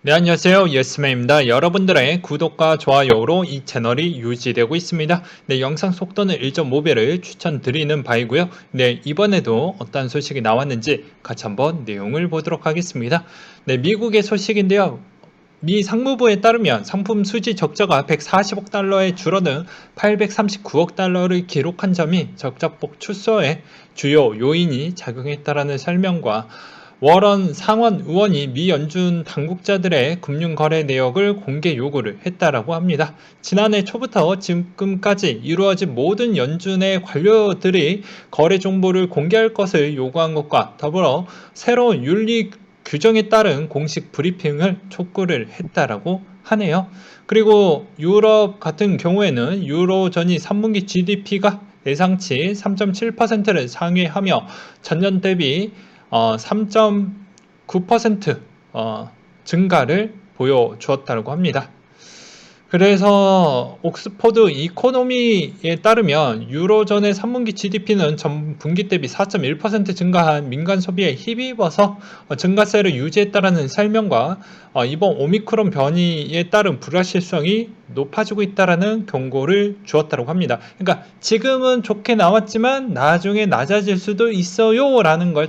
네, 안녕하세요. 예스맨입니다. 여러분들의 구독과 좋아요로 이 채널이 유지되고 있습니다. 네, 영상 속도는 1.5배를 추천드리는 바이고요. 네, 이번에도 어떤 소식이 나왔는지 같이 한번 내용을 보도록 하겠습니다. 네, 미국의 소식인데요. 미 상무부에 따르면 상품 수지 적자가 140억 달러에 줄어든 839억 달러를 기록한 점이 적자폭 축소에 주요 요인이 작용했다라는 설명과 워런 상원 의원이 미 연준 당국자들의 금융거래 내역을 공개 요구를 했다라고 합니다. 지난해 초부터 지금까지 이루어진 모든 연준의 관료들이 거래 정보를 공개할 것을 요구한 것과 더불어 새로운 윤리 규정에 따른 공식 브리핑을 촉구를 했다라고 하네요. 그리고 유럽 같은 경우에는 유로존이 3분기 GDP가 예상치 3.7%를 상회하며 전년 대비 3.9% 증가를 보여주었다고 합니다. 그래서 옥스퍼드 이코노미에 따르면 유로존의 3분기 GDP는 전 분기 대비 4.1% 증가한 민간 소비에 힘입어서 증가세를 유지했다라는 설명과 이번 오미크론 변이에 따른 불확실성이 높아지고 있다라는 경고를 주었다고 합니다. 그러니까 지금은 좋게 나왔지만 나중에 낮아질 수도 있어요 라는 걸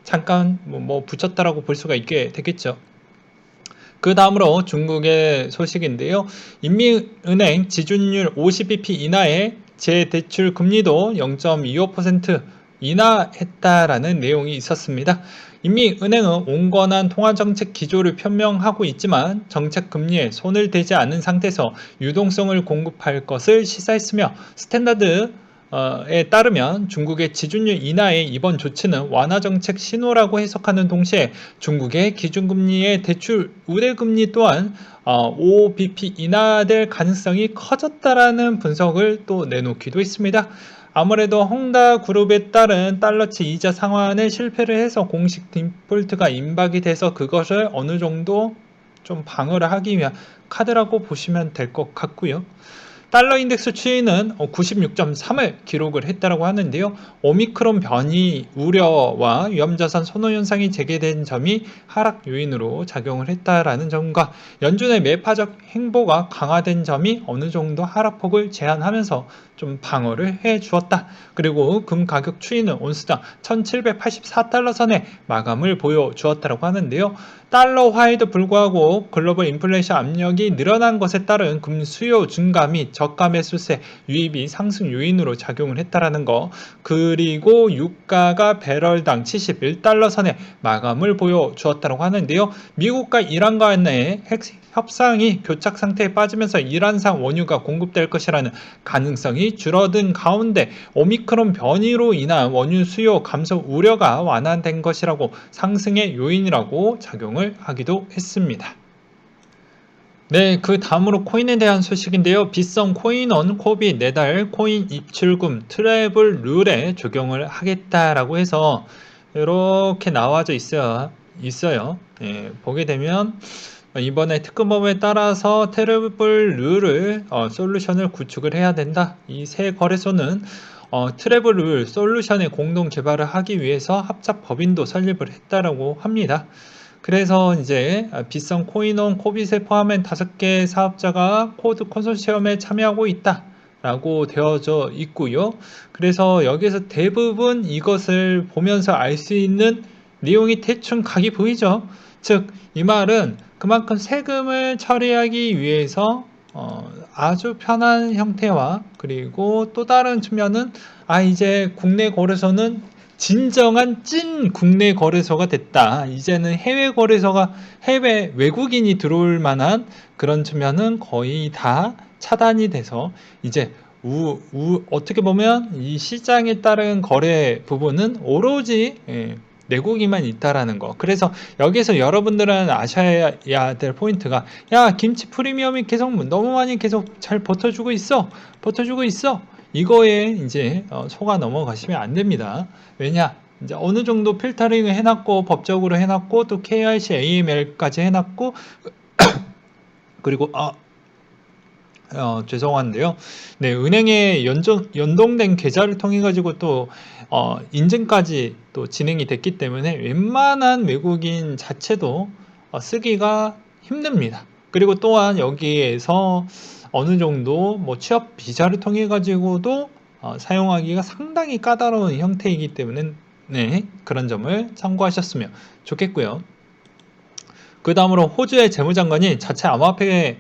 잠깐 붙였다라고 볼 수가 있게 되겠죠. 그 다음으로 중국의 소식인데요. 인민은행 지준율 50bp 이하의 재대출 금리도 0.25% 인하했다라는 내용이 있었습니다. 인민은행은 온건한 통화정책 기조를 표명하고 있지만 정책 금리에 손을 대지 않은 상태에서 유동성을 공급할 것을 시사했으며 스탠다드 에 따르면 중국의 지준율 인하의 이번 조치는 완화 정책 신호라고 해석하는 동시에 중국의 기준금리의 대출 우대금리 또한 5bp 인하될 가능성이 커졌다라는 분석을 또 내놓기도 했습니다. 아무래도 헝다그룹에 따른 달러치 이자 상환에 실패를 해서 공식 디폴트가 임박이 돼서 그것을 어느 정도 좀 방어를 하기 위한 카드라고 보시면 될 것 같고요. 달러 인덱스 추이는 96.3을 기록을 했다고 하는데요. 오미크론 변이 우려와 위험자산 선호 현상이 재개된 점이 하락 요인으로 작용을 했다라는 점과 연준의 매파적 행보가 강화된 점이 어느 정도 하락폭을 제한하면서 좀 방어를 해 주었다. 그리고 금 가격 추이는 온스당 1784달러 선에 마감을 보여주었다고 하는데요. 달러화에도 불구하고 글로벌 인플레이션 압력이 늘어난 것에 따른 금 수요 증가 및 저가 매수세 유입이 상승 요인으로 작용을 했다라는 거, 그리고 유가가 배럴당 71달러 선에 마감을 보여주었다고 하는데요. 미국과 이란 간의 협상이 교착 상태에 빠지면서 이란산 원유가 공급될 것이라는 가능성이 줄어든 가운데 오미크론 변이로 인한 원유 수요 감소 우려가 완화된 것이라고 상승의 요인이라고 작용을 하기도 했습니다. 네, 그 다음으로 코인에 대한 소식인데요. 빗썸 코인원 코비 내달 코인 입출금 트래블 룰에 적용을 하겠다라고 해서 이렇게 나와져 있어요. 예, 보게 되면 이번에 특검법에 따라서 트래블 룰을 솔루션을 구축을 해야 된다. 이 세 거래소는 트래블 룰 솔루션의 공동 개발을 하기 위해서 합작 법인도 설립을 했다라고 합니다. 그래서 이제 빗썸 코인원 코빗에 포함한 5개 사업자가 코드 컨소시엄에 참여하고 있다. 라고 되어져 있고요. 그래서 여기서 대부분 이것을 보면서 알 수 있는 내용이 대충 각이 보이죠. 즉, 이 말은 그만큼 세금을 처리하기 위해서 아주 편한 형태와 그리고 또 다른 측면은 이제 국내 거래소는 진정한 찐 국내 거래소가 됐다. 이제는 해외 외국인이 들어올 만한 그런 측면은 거의 다 차단이 돼서 이제 어떻게 보면 이 시장에 따른 거래 부분은 오로지 내국인만 있다라는 거. 그래서 여기서 여러분들은 아셔야 될 포인트가, 야, 김치 프리미엄이 계속 너무 많이 계속 잘 버텨주고 있어. 이거에 이제 속아 넘어가시면 안 됩니다. 왜냐? 이제 어느 정도 필터링을 해놨고 법적으로 해놨고 또 KYC, AML까지 해놨고 그리고 죄송한데요. 네, 은행에 연동된 계좌를 통해 가지고 또 인증까지 또 진행이 됐기 때문에 웬만한 외국인 자체도 쓰기가 힘듭니다. 그리고 또한 여기에서 어느 정도 뭐 취업 비자를 통해 가지고도 사용하기가 상당히 까다로운 형태이기 때문에 네, 그런 점을 참고하셨으면 좋겠고요. 그 다음으로 호주의 재무장관이 자체 암호화폐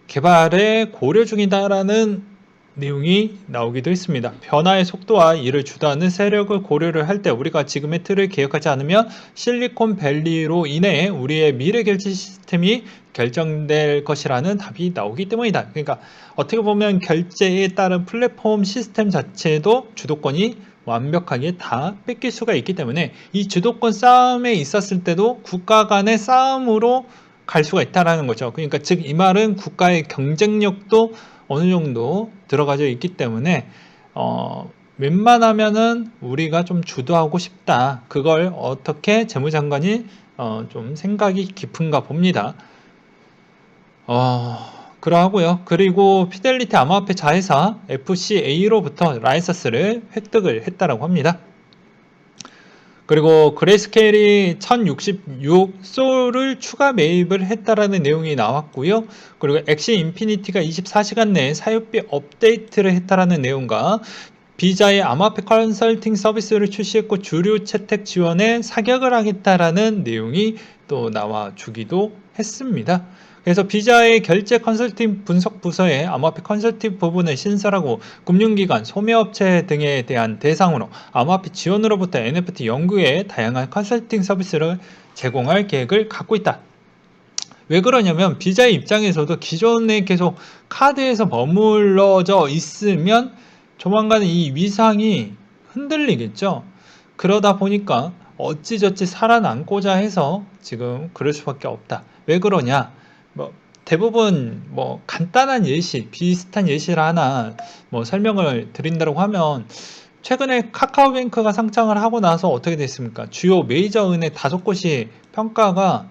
개발에 고려 중이다라는 내용이 나오기도 했습니다. 변화의 속도와 이를 주도하는 세력을 고려를 할 때 우리가 지금의 틀을 개혁하지 않으면 실리콘밸리로 인해 우리의 미래 결제 시스템이 결정될 것이라는 답이 나오기 때문이다. 그러니까 어떻게 보면 결제에 따른 플랫폼 시스템 자체도 주도권이 완벽하게 다 뺏길 수가 있기 때문에 이 주도권 싸움에 있었을 때도 국가 간의 싸움으로 갈 수가 있다라는 거죠. 그러니까 즉 이 말은 국가의 경쟁력도 어느 정도 들어가져 있기 때문에 웬만하면은 우리가 좀 주도하고 싶다. 그걸 어떻게 재무장관이 좀 생각이 깊은가 봅니다. 그러하고요. 그리고 피델리티 암호화폐 자회사 FCA로부터 라이선스를 획득을 했다라고 합니다. 그리고 그레이스케일이 1066 솔을 추가 매입을 했다라는 내용이 나왔고요. 그리고 엑시 인피니티가 24시간 내에 사육비 업데이트를 했다라는 내용과 비자의 암호화폐 컨설팅 서비스를 출시했고 주류 채택 지원에 사격을 하겠다라는 내용이 또 나와주기도 했습니다. 그래서 비자의 결제 컨설팅 분석 부서에 암호화폐 컨설팅 부분을 신설하고 금융기관, 소매업체 등에 대한 대상으로 암호화폐 지원으로부터 NFT 연구에 다양한 컨설팅 서비스를 제공할 계획을 갖고 있다. 왜 그러냐면 비자의 입장에서도 기존에 계속 카드에서 머물러져 있으면 조만간 이 위상이 흔들리겠죠. 그러다 보니까 어찌저찌 살아남고자 해서 지금 그럴 수밖에 없다. 왜 그러냐? 뭐 대부분 뭐 간단한 예시, 비슷한 예시를 하나 뭐 설명을 드린다고 하면 최근에 카카오뱅크가 상장을 하고 나서 어떻게 됐습니까? 주요 메이저 은행 5곳이 평가가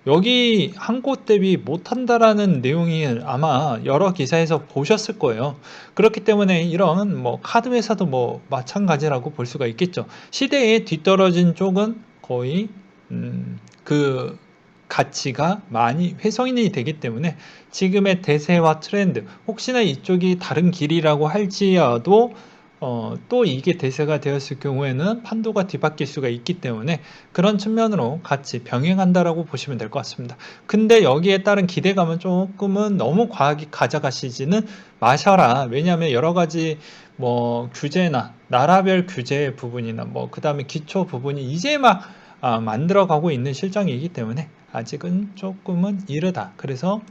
여기 한 곳 대비 못한다라는 내용이 아마 여러 기사에서 보셨을 거예요. 그렇기 때문에 이런 뭐 카드 회사도 뭐 마찬가지라고 볼 수가 있겠죠. 시대에 뒤떨어진 쪽은 거의 그 가치가 많이 훼손이 되기 때문에 지금의 대세와 트렌드, 혹시나 이쪽이 다른 길이라고 할지라도 또 이게 대세가 되었을 경우에는 판도가 뒤바뀔 수가 있기 때문에 그런 측면으로 같이 병행한다라고 보시면 될 것 같습니다. 근데 여기에 따른 기대감은 조금은 너무 과하게 가져가시지는 마셔라. 왜냐하면 여러 가지 뭐 규제나 나라별 규제 부분이나 뭐 그 다음에 기초 부분이 이제 막 만들어가고 있는 실정이기 때문에 아직은 조금은 이르다. 그래서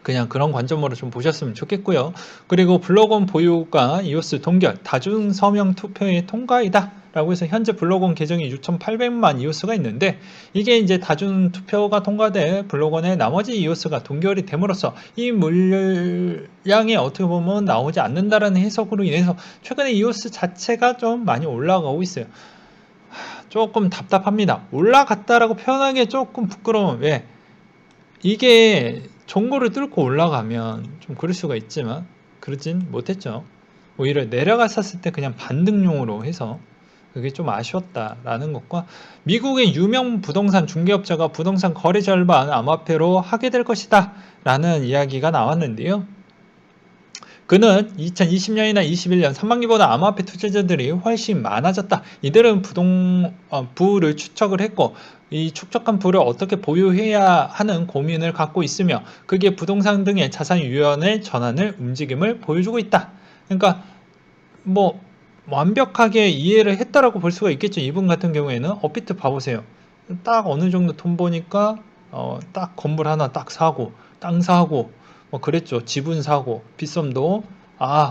그냥 그런 관점으로 좀 보셨으면 좋겠고요. 그리고 블록온 보유가 이오스 동결 다중 서명 투표의 통과이다 라고 해서 현재 블록온 계정이 6,800만 이오스가 있는데 이게 이제 다중 투표가 통과돼 블록온의 나머지 이오스가 동결이 됨으로써 이 물량이 어떻게 보면 나오지 않는다라는 해석으로 인해서 최근에 이오스 자체가 좀 많이 올라가고 있어요. 조금 답답합니다. 올라갔다라고 표현하기에 조금 부끄러운 왜 이게 종고를 뚫고 올라가면 좀 그럴 수가 있지만 그러진 못했죠. 오히려 내려갔었을 때 그냥 반등용으로 해서 그게 좀 아쉬웠다라는 것과 미국의 유명 부동산 중개업자가 부동산 거래 절반 암호화폐로 하게 될 것이다 라는 이야기가 나왔는데요. 그는 2020년이나 21년 상반기보다 암호화폐 투자자들이 훨씬 많아졌다. 이들은 부를 추적을 했고 이 축적한 부를 어떻게 보유해야 하는 고민을 갖고 있으며 그게 부동산 등의 자산 유연의 전환을 움직임을 보여주고 있다. 그러니까 뭐 완벽하게 이해를 했다라고 볼 수가 있겠죠. 이분 같은 경우에는 업비트 봐보세요. 딱 어느 정도 돈 보니까 딱 건물 하나 딱 사고 땅 사고 뭐 그랬죠. 지분 사고 빗썸도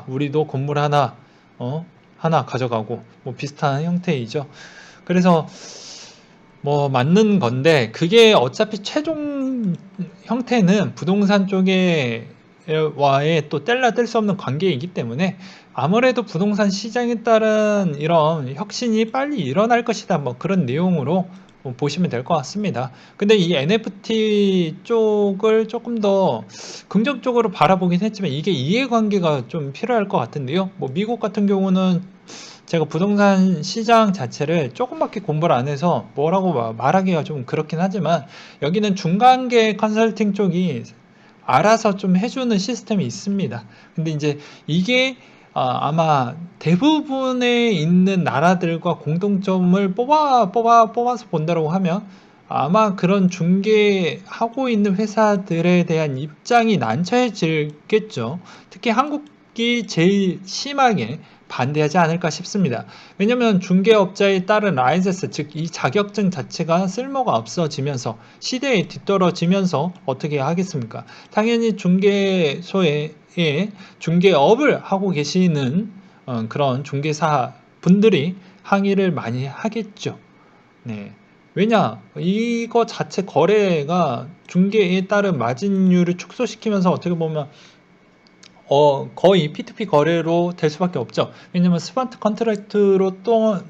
우리도 건물 하나 가져가고 뭐 비슷한 형태이죠. 그래서 뭐 맞는 건데 그게 어차피 최종 형태는 부동산 쪽에 와의 또 뗄라 뗄 수 없는 관계이기 때문에 아무래도 부동산 시장에 따른 이런 혁신이 빨리 일어날 것이다 뭐 그런 내용으로 보시면 될 것 같습니다. 근데 이 NFT 쪽을 조금 더 긍정적으로 바라보긴 했지만 이게 이해관계가 좀 필요할 것 같은데요. 뭐 미국 같은 경우는 제가 부동산 시장 자체를 조금밖에 공부를 안 해서 뭐라고 말하기가 좀 그렇긴 하지만 여기는 중간계 컨설팅 쪽이 알아서 좀 해주는 시스템이 있습니다. 근데 이제 이게 아마 대부분에 있는 나라들과 공통점을 뽑아서 본다고 하면 아마 그런 중개하고 있는 회사들에 대한 입장이 난처해지겠죠. 특히 한국이 제일 심하게 반대하지 않을까 싶습니다. 왜냐하면 중개업자에 따른 라이센스, 즉 이 자격증 자체가 쓸모가 없어지면서 시대에 뒤떨어지면서 어떻게 하겠습니까? 당연히 중개소에 중개업을 하고 계시는 그런 중개사 분들이 항의를 많이 하겠죠. 네. 왜냐? 이거 자체 거래가 중개에 따른 마진율을 축소시키면서 어떻게 보면 거의 P2P 거래로 될 수밖에 없죠. 왜냐면 스마트 컨트랙트로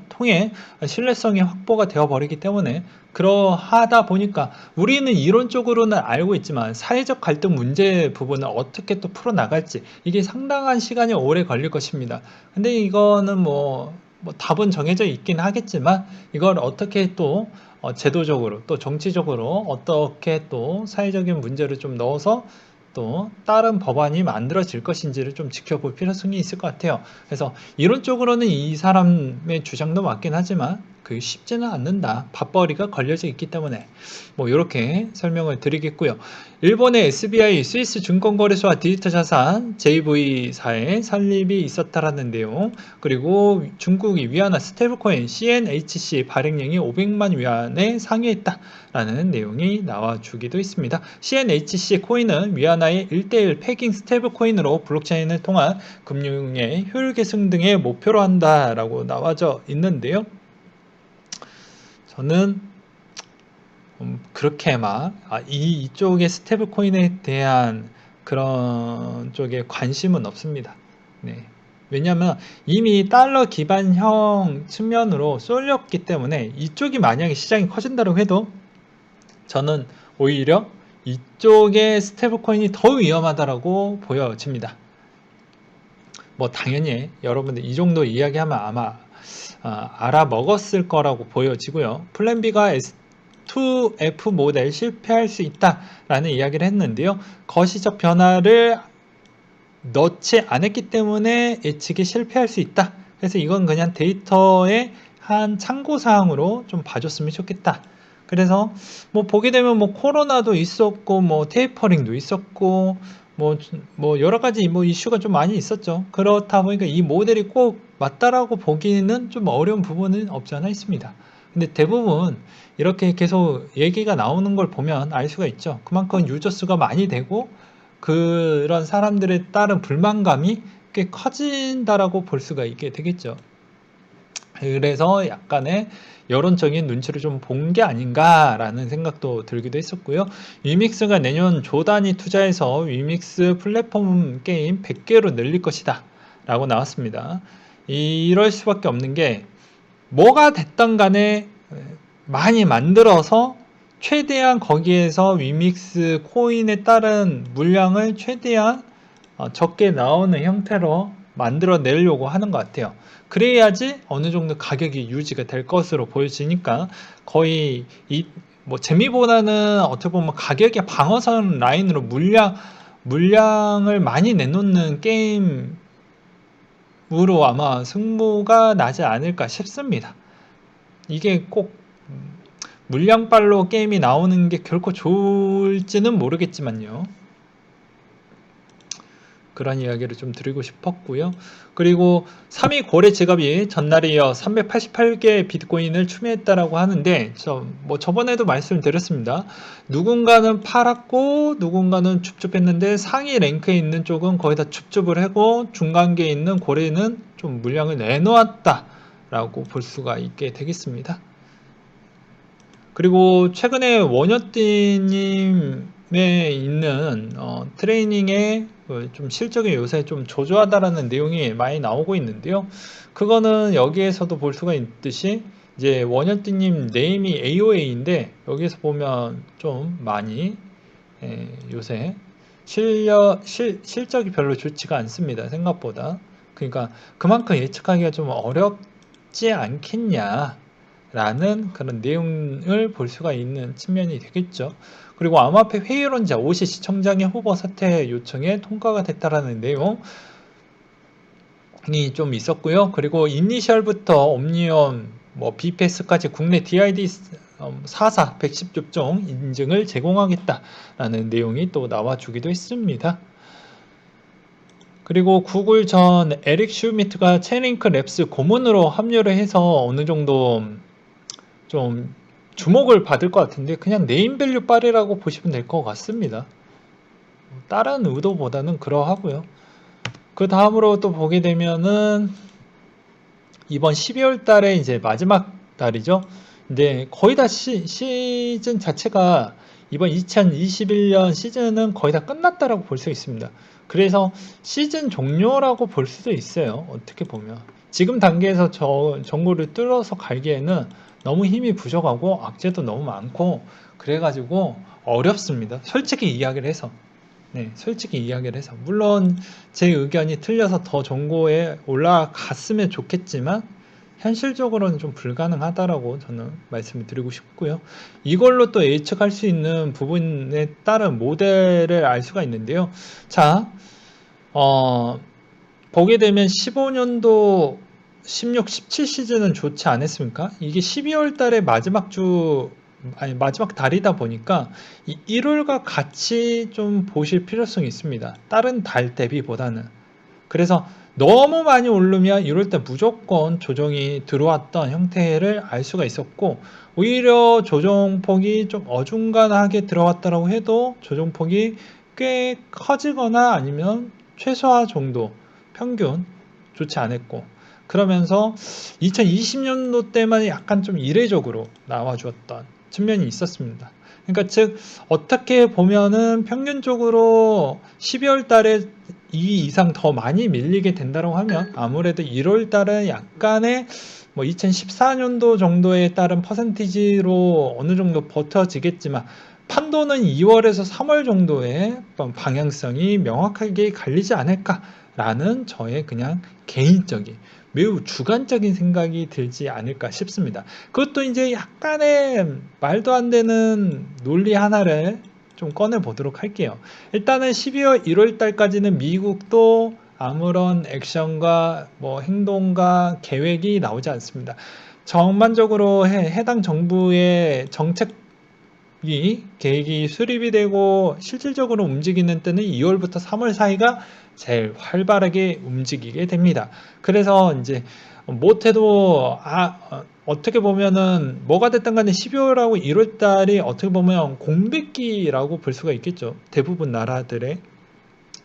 통해 신뢰성이 확보가 되어 버리기 때문에 그러하다 보니까 우리는 이론적으로는 알고 있지만 사회적 갈등 문제 부분을 어떻게 또 풀어나갈지 이게 상당한 시간이 오래 걸릴 것입니다. 근데 이거는 뭐 답은 정해져 있긴 하겠지만 이걸 어떻게 또 제도적으로 또 정치적으로 어떻게 또 사회적인 문제를 좀 넣어서 또 다른 법안이 만들어질 것인지를 좀 지켜볼 필요성이 있을 것 같아요. 그래서 이론적으로는 이 사람의 주장도 맞긴 하지만 그게 쉽지는 않는다. 밥벌이가 걸려져 있기 때문에 뭐 이렇게 설명을 드리겠고요. 일본의 SBI 스위스 증권거래소와 디지털 자산 JV사의 설립이 있었다라는 내용, 그리고 중국이 위안화 스테이블코인 CNHC 발행량이 500만 위안에 상회했다라는 내용이 나와주기도 있습니다. CNHC 코인은 위안화의 1:1 패깅 스테이블코인으로 블록체인을 통한 금융의 효율 계승 등의 목표로 한다라고 나와져 있는데요. 저는 그렇게 이쪽의 스테이블 코인에 대한 그런 쪽에 관심은 없습니다. 네. 왜냐하면 이미 달러 기반형 측면으로 쏠렸기 때문에 이쪽이 만약에 시장이 커진다고 해도 저는 오히려 이쪽의 스테이블 코인이 더 위험하다라고 보여집니다. 뭐 당연히 여러분들 이 정도 이야기하면 아마 알아먹었을 거라고 보여지고요. 플랜 B가 S2F 모델 실패할 수 있다라는 이야기를 했는데요. 거시적 변화를 넣지 않았기 때문에 예측이 실패할 수 있다. 그래서 이건 그냥 데이터의 한 참고사항으로 좀 봐줬으면 좋겠다. 그래서 뭐 보게 되면 뭐 코로나도 있었고 뭐 테이퍼링도 있었고 뭐 여러 가지 뭐 이슈가 좀 많이 있었죠. 그렇다 보니까 이 모델이 꼭 맞다라고 보기는 좀 어려운 부분은 없지 않아 있습니다. 근데 대부분 이렇게 계속 얘기가 나오는 걸 보면 알 수가 있죠. 그만큼 유저 수가 많이 되고 그런 사람들에 따른 불만감이 꽤 커진다라고 볼 수가 있게 되겠죠. 그래서 약간의 여론적인 눈치를 좀 본 게 아닌가라는 생각도 들기도 했었고요. 위믹스가 내년 조 단위 투자해서 위믹스 플랫폼 게임 100개로 늘릴 것이다 라고 나왔습니다. 이럴 수밖에 없는 게 뭐가 됐던 간에 많이 만들어서 최대한 거기에서 위믹스 코인에 따른 물량을 최대한 적게 나오는 형태로 만들어 내려고 하는 것 같아요. 그래야지 어느 정도 가격이 유지가 될 것으로 보여지니까 거의 뭐 재미보다는 어떻게 보면 가격의 방어선 라인으로 물량을 많이 내놓는 게임으로 아마 승부가 나지 않을까 싶습니다. 이게 꼭 물량발로 게임이 나오는 게 결코 좋을지는 모르겠지만요. 그런 이야기를 좀 드리고 싶었고요. 그리고 3위 고래 지갑이 전날에 이어 388개 비트코인을 추매했다라고 하는데 뭐 저번에도 말씀드렸습니다. 누군가는 팔았고 누군가는 줍줍했는데 상위 랭크에 있는 쪽은 거의 다 줍줍을 하고 중간계에 있는 고래는 좀 물량을 내놓았다라고 볼 수가 있게 되겠습니다. 그리고 최근에 원효띠님에 있는 트레이닝에 좀 실적이 요새 좀 저조하다라는 내용이 많이 나오고 있는데요. 그거는 여기에서도 볼 수가 있듯이 이제 원효띠님 네임이 AOA인데 여기에서 보면 좀 많이 요새 실적이 별로 좋지가 않습니다. 생각보다. 그러니까 그만큼 예측하기가 좀 어렵지 않겠냐 라는 그런 내용을 볼 수가 있는 측면이 되겠죠. 그리고 암호화폐 회의론자 5시 시청장의 후보 사퇴 요청에 통과가 됐다라는 내용이 좀 있었고요. 그리고 이니셜부터 옴니온, BPS까지 국내 DID 4사 110접종 인증을 제공하겠다라는 내용이 또 나와주기도 했습니다. 그리고 구글 전 에릭 슈미트가 체인링크 랩스 고문으로 합류를 해서 어느 정도 좀 주목을 받을 것 같은데 그냥 네임밸류 빨이라고 보시면 될 것 같습니다. 다른 의도보다는 그러하고요. 그 다음으로 또 보게 되면은 이번 12월 달에 이제 마지막 달이죠. 근데 거의 다 시즌 자체가 이번 2021년 시즌은 거의 다 끝났다라고 볼 수 있습니다. 그래서 시즌 종료라고 볼 수도 있어요. 어떻게 보면 지금 단계에서 정보를 뚫어서 갈기에는 너무 힘이 부족하고 악재도 너무 많고 그래가지고 어렵습니다. 솔직히 이야기를 해서. 네, 솔직히 이야기를 해서. 물론 제 의견이 틀려서 더 정보에 올라갔으면 좋겠지만 현실적으로는 좀 불가능하다라고 저는 말씀을 드리고 싶고요. 이걸로 또 예측할 수 있는 부분에 따른 모델을 알 수가 있는데요. 자, 보게 되면 15년도 16, 17 시즌은 좋지 않았습니까? 이게 12월 달에 마지막 달이다 보니까 이 1월과 같이 좀 보실 필요성이 있습니다. 다른 달 대비보다는. 그래서 너무 많이 오르면 이럴 때 무조건 조정이 들어왔던 형태를 알 수가 있었고 오히려 조정폭이 좀 어중간하게 들어왔다고 해도 조정폭이 꽤 커지거나 아니면 최소화 정도 평균 좋지 않았고 그러면서 2020년도 때만 약간 좀 이례적으로 나와주었던 측면이 있었습니다. 그러니까 즉 어떻게 보면은 평균적으로 12월 달에 2 이상 더 많이 밀리게 된다고 하면 아무래도 1월 달은 약간의 2014년도 정도에 따른 퍼센티지로 어느 정도 버텨지겠지만 판도는 2월에서 3월 정도의 방향성이 명확하게 갈리지 않을까라는 저의 그냥 개인적인 매우 주관적인 생각이 들지 않을까 싶습니다. 그것도 이제 약간의 말도 안 되는 논리 하나를 좀 꺼내 보도록 할게요. 일단은 12월 1월 달까지는 미국도 아무런 액션과 행동과 계획이 나오지 않습니다. 전반적으로 해당 정부의 정책 계획이 수립이 되고 실질적으로 움직이는 때는 2월부터 3월 사이가 제일 활발하게 움직이게 됩니다. 그래서 이제 못해도 어떻게 보면은 뭐가 됐든 간에 12월하고 1월 달이 어떻게 보면 공백기라고 볼 수가 있겠죠. 대부분 나라들의.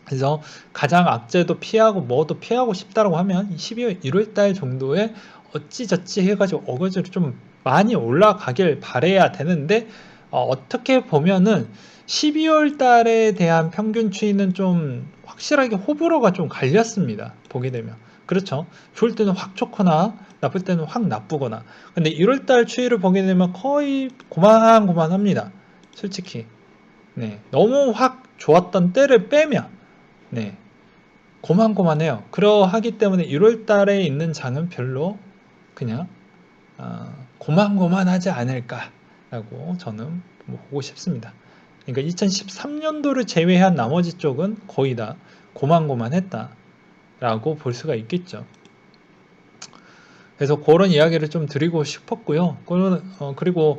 그래서 가장 악재도 피하고 뭐도 피하고 싶다라고 하면 12월 1월 달 정도에 어찌저찌 해가지고 어거지로 좀 많이 올라가길 바래야 되는데 어떻게 보면은 12월 달에 대한 평균 추이는 좀 확실하게 호불호가 좀 갈렸습니다. 보게 되면. 그렇죠. 좋을 때는 확 좋거나 나쁠 때는 확 나쁘거나. 근데 1월 달 추이를 보게 되면 거의 고만합니다. 솔직히. 네. 너무 확 좋았던 때를 빼면 네. 고만고만해요. 그러하기 때문에 1월 달에 있는 장은 별로 그냥 고만고만하지 않을까라고 저는 보고 싶습니다. 그러니까 2013년도를 제외한 나머지 쪽은 거의 다 고만고만했다라고 볼 수가 있겠죠. 그래서 그런 이야기를 좀 드리고 싶었고요. 그리고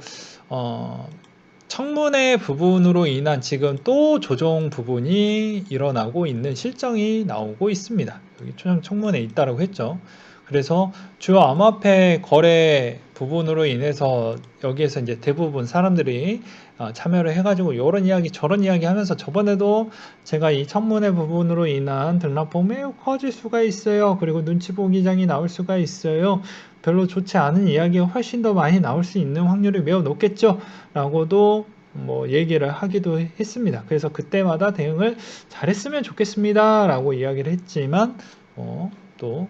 청문회 부분으로 인한 지금 또 조정 부분이 일어나고 있는 실정이 나오고 있습니다. 여기 청문회에 있다라고 했죠. 그래서 주요 암호화폐 거래 부분으로 인해서 여기에서 이제 대부분 사람들이 참여를 해가지고 이런 이야기 저런 이야기 하면서 저번에도 제가 이 청문회 부분으로 인한 등락폭 매우 커질 수가 있어요. 그리고 눈치 보기 장이 나올 수가 있어요. 별로 좋지 않은 이야기가 훨씬 더 많이 나올 수 있는 확률이 매우 높겠죠. 라고도 얘기를 하기도 했습니다. 그래서 그때마다 대응을 잘했으면 좋겠습니다. 라고 이야기를 했지만 또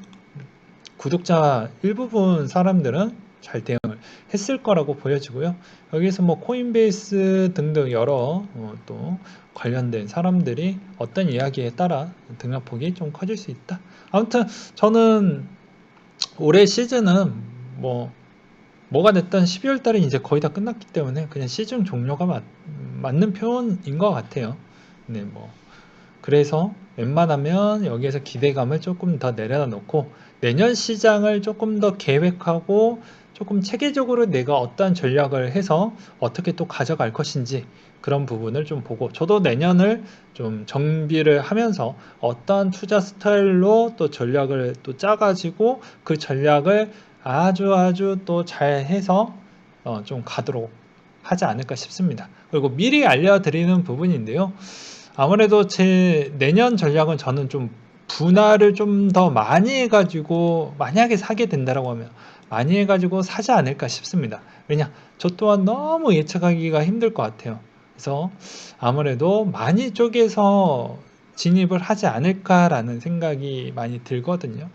구독자 일부분 사람들은 잘 대응을 했을 거라고 보여지고요. 여기서 뭐 코인베이스 등등 여러 또 관련된 사람들이 어떤 이야기에 따라 등락폭이 좀 커질 수 있다. 아무튼 저는 올해 시즌은 뭐가 됐든 12월 달은 이제 거의 다 끝났기 때문에 그냥 시즌 종료가 맞는 표현인 것 같아요. 네, 그래서 웬만하면 여기에서 기대감을 조금 더 내려놓고 내년 시장을 조금 더 계획하고 조금 체계적으로 내가 어떠한 전략을 해서 어떻게 또 가져갈 것인지 그런 부분을 좀 보고 저도 내년을 좀 정비를 하면서 어떠한 투자 스타일로 또 전략을 또 짜가지고 그 전략을 아주 또 잘해서 좀 가도록 하지 않을까 싶습니다. 그리고 미리 알려드리는 부분인데요. 아무래도 제 내년 전략은 저는 좀 분할을 좀 더 많이 해가지고 만약에 사게 된다라고 하면 많이 해가지고 사지 않을까 싶습니다. 왜냐, 저 또한 너무 예측하기가 힘들 것 같아요. 그래서 아무래도 많이 쪼개서 진입을 하지 않을까라는 생각이 많이 들거든요.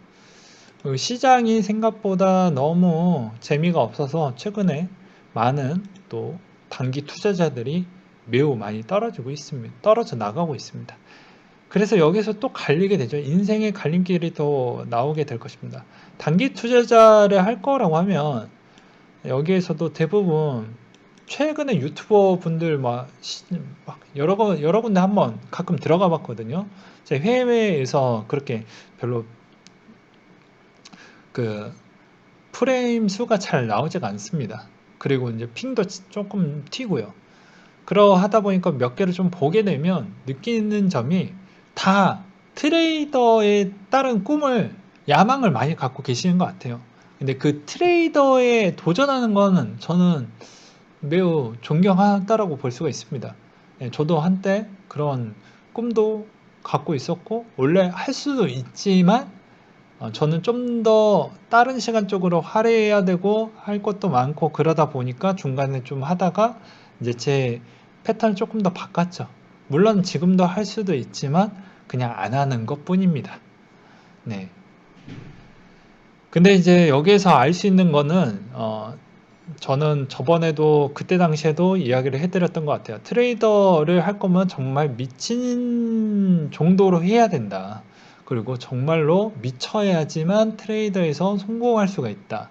시장이 생각보다 너무 재미가 없어서 최근에 많은 또 단기 투자자들이 매우 많이 떨어지고 있습니다. 떨어져 나가고 있습니다. 그래서 여기서 또 갈리게 되죠. 인생의 갈림길이 또 나오게 될 것입니다. 단기 투자자를 할 거라고 하면 여기에서도 대부분 최근에 유튜버 분들 막 여러 군데 한번 가끔 들어가 봤거든요. 제 해외에서 그렇게 별로 그 프레임 수가 잘 나오지가 않습니다. 그리고 이제 핑도 조금 튀고요. 그러하다 보니까 몇 개를 좀 보게 되면 느끼는 점이 다 트레이더에 따른 꿈을, 야망을 많이 갖고 계시는 것 같아요. 근데 그 트레이더에 도전하는 거는 저는 매우 존경하다라고 볼 수가 있습니다. 예, 저도 한때 그런 꿈도 갖고 있었고, 원래 할 수도 있지만, 저는 좀 더 다른 시간 쪽으로 할애해야 되고 할 것도 많고 그러다 보니까 중간에 좀 하다가 이제 제 패턴을 조금 더 바꿨죠. 물론 지금도 할 수도 있지만 그냥 안 하는 것 뿐입니다. 네. 근데 이제 여기에서 알 수 있는 거는 저는 저번에도 그때 당시에도 이야기를 해드렸던 것 같아요. 트레이더를 할 거면 정말 미친 정도로 해야 된다. 그리고 정말로 미쳐야지만 트레이더에서 성공할 수가 있다.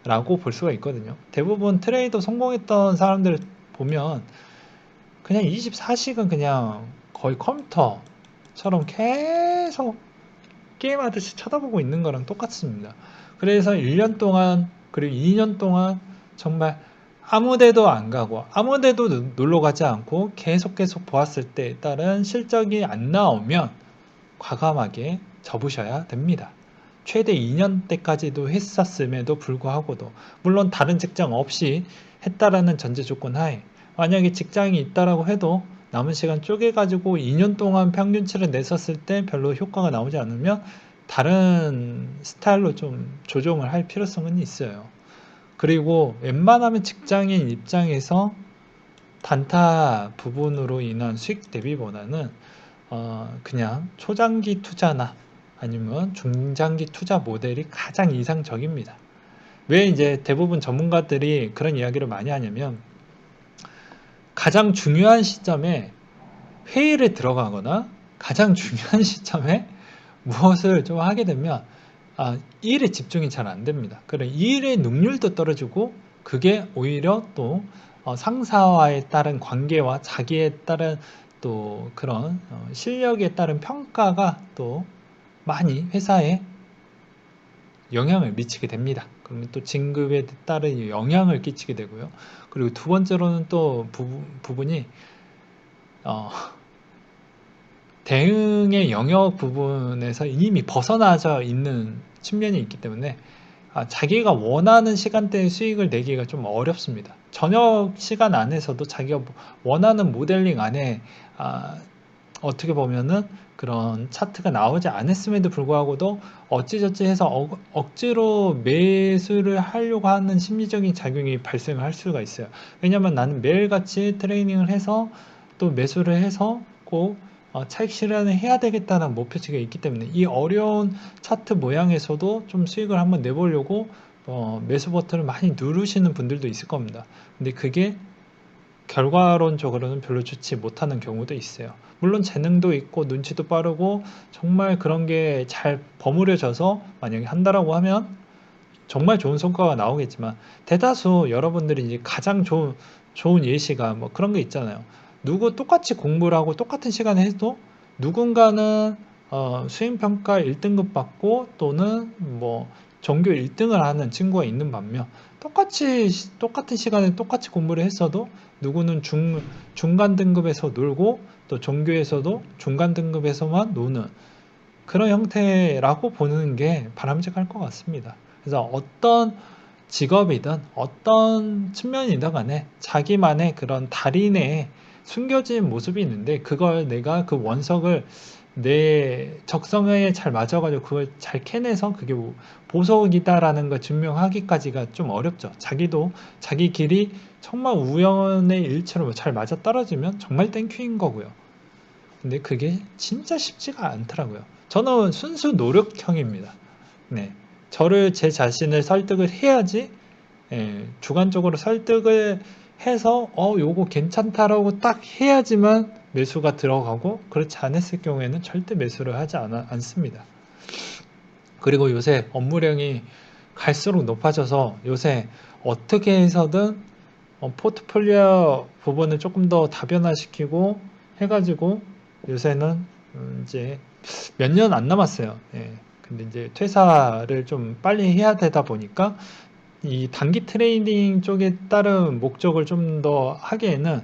라고 볼 수가 있거든요. 대부분 트레이더 성공했던 사람들 보면 그냥 24시간 그냥 거의 컴퓨터처럼 계속 게임하듯이 쳐다보고 있는 거랑 똑같습니다. 그래서 1년 동안 그리고 2년 동안 정말 아무 데도 안 가고 아무 데도 놀러 가지 않고 계속 보았을 때에 따른 실적이 안 나오면 과감하게 접으셔야 됩니다. 최대 2년 때까지도 했었음에도 불구하고도, 물론 다른 직장 없이 했다라는 전제 조건 하에, 만약에 직장이 있다라고 해도 남은 시간 쪼개가지고 2년 동안 평균치를 냈었을 때 별로 효과가 나오지 않으면 다른 스타일로 좀 조정을 할 필요성은 있어요. 그리고 웬만하면 직장인 입장에서 단타 부분으로 인한 수익 대비보다는 그냥 초장기 투자나 아니면 중장기 투자 모델이 가장 이상적입니다. 왜 이제 대부분 전문가들이 그런 이야기를 많이 하냐면, 가장 중요한 시점에 회의를 들어가거나 가장 중요한 시점에 무엇을 좀 하게 되면 이 일에 집중이 잘 안 됩니다. 그래, 이 일의 능률도 떨어지고 그게 오히려 또 상사와에 따른 관계와 자기에 따른 또 그런 실력에 따른 평가가 또 많이 회사에 영향을 미치게 됩니다. 그러면 또 진급에 따른 영향을 끼치게 되고요. 그리고 두 번째로는 또 부분이 대응의 영역 부분에서 이미 벗어나져 있는 측면이 있기 때문에 자기가 원하는 시간대의 수익을 내기가 좀 어렵습니다. 저녁 시간 안에서도 자기가 원하는 모델링 안에 어떻게 보면은 그런 차트가 나오지 않았음에도 불구하고도 어찌저찌 해서 억지로 매수를 하려고 하는 심리적인 작용이 발생을 할 수가 있어요. 왜냐면 나는 매일같이 트레이닝을 해서 또 매수를 해서 꼭 차익 실현을 해야 되겠다는 목표치가 있기 때문에 이 어려운 차트 모양에서도 좀 수익을 한번 내보려고 매수 버튼을 많이 누르시는 분들도 있을 겁니다. 근데 그게 결과론적으로는 별로 좋지 못하는 경우도 있어요. 물론 재능도 있고 눈치도 빠르고 정말 그런 게 잘 버무려져서 만약에 한다라고 하면 정말 좋은 성과가 나오겠지만, 대다수 여러분들이 이제 가장 좋은 예시가 뭐 그런 게 있잖아요. 누구 똑같이 공부를 하고 똑같은 시간에 해도 누군가는 수행평가 1등급 받고 또는 뭐 전교 1등을 하는 친구가 있는 반면, 똑같은 시간에 똑같이 공부를 했어도 누구는 중간 등급에서 놀고 또 전교에서도 중간 등급에서만 노는 그런 형태라고 보는 게 바람직할 것 같습니다. 그래서 어떤 직업이든 어떤 측면이든 간에 자기만의 그런 달인의 숨겨진 모습이 있는데, 그걸 내가 그 원석을 내 적성에 잘 맞아가지고 그걸 잘 캐내서 그게 보석이다라는 걸 증명하기까지가 좀 어렵죠. 자기도 자기 길이 정말 우연의 일치로 잘 맞아떨어지면 정말 땡큐인 거고요. 근데 그게 진짜 쉽지가 않더라고요. 저는 순수 노력형입니다. 네. 저를 제 자신을 설득을 해야지, 주관적으로 설득을 해서 요거 괜찮다라고 딱 해야지만 매수가 들어가고, 그렇지 않았을 경우에는 절대 매수를 하지 않습니다. 그리고 요새 업무량이 갈수록 높아져서 요새 어떻게 해서든 포트폴리오 부분을 조금 더 다변화시키고 해가지고 요새는 이제 몇 년 안 남았어요. 예. 근데 이제 퇴사를 좀 빨리 해야 되다 보니까 이 단기 트레이딩 쪽에 따른 목적을 좀 더 하기에는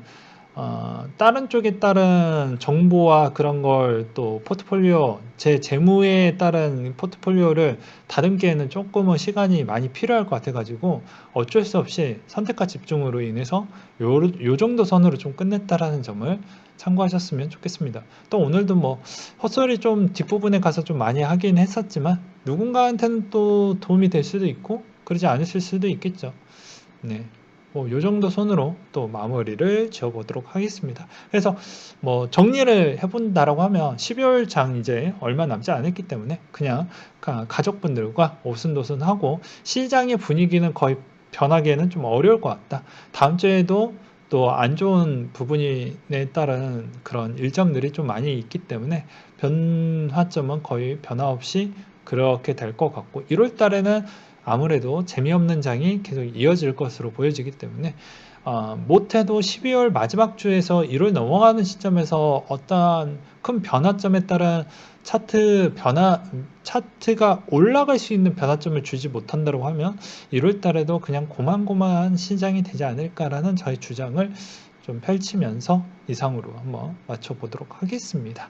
다른 쪽에 따른 정보와 그런 걸 또 포트폴리오, 제 재무에 따른 포트폴리오를 다듬기에는 조금은 시간이 많이 필요할 것 같아가지고 어쩔 수 없이 선택과 집중으로 인해서 요 정도 선으로 좀 끝냈다라는 점을 참고하셨으면 좋겠습니다. 또 오늘도 뭐 헛소리 좀 뒷부분에 가서 좀 많이 하긴 했었지만 누군가한테는 또 도움이 될 수도 있고 그러지 않으실 수도 있겠죠. 네. 요 정도 선으로 또 마무리를 지어보도록 하겠습니다. 그래서 뭐 정리를 해본다라고 하면 12월 장 이제 얼마 남지 않았기 때문에 그냥 가족분들과 오순도순하고 시장의 분위기는 거의 변하기에는 좀 어려울 것 같다. 다음 주에도 또 안 좋은 부분에 따른 그런 일정들이 좀 많이 있기 때문에 변화점은 거의 변화 없이 그렇게 될 것 같고, 1월 달에는 아무래도 재미없는 장이 계속 이어질 것으로 보여지기 때문에 못해도 12월 마지막 주에서 1월 넘어가는 시점에서 어떠한 큰 변화점에 따른 차트가 올라갈 수 있는 변화점을 주지 못한다고 하면 1월 달에도 그냥 고만고만한 시장이 되지 않을까라는 저의 주장을 좀 펼치면서 이상으로 한번 맞춰보도록 하겠습니다.